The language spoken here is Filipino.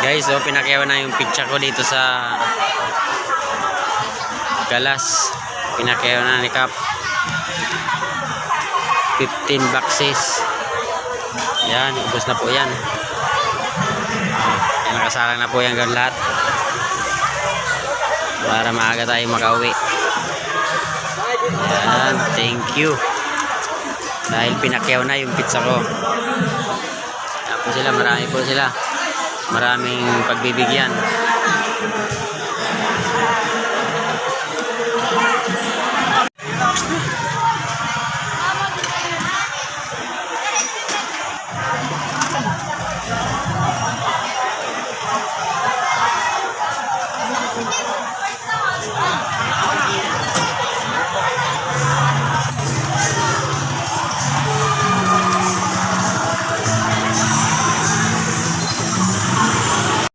Guys, so pinakyaw na yung pizza ko dito sa Galas. Pinakyaw na ni Cap. 15 boxes. Yan, ubos na po yan. Yan, nakasalang na po yan lahat. Para maaga tayo makauwi. Yan, thank you. Dahil pinakyaw na yung pizza ko. Tapos sila, marami po sila. Maraming pagbibigyan.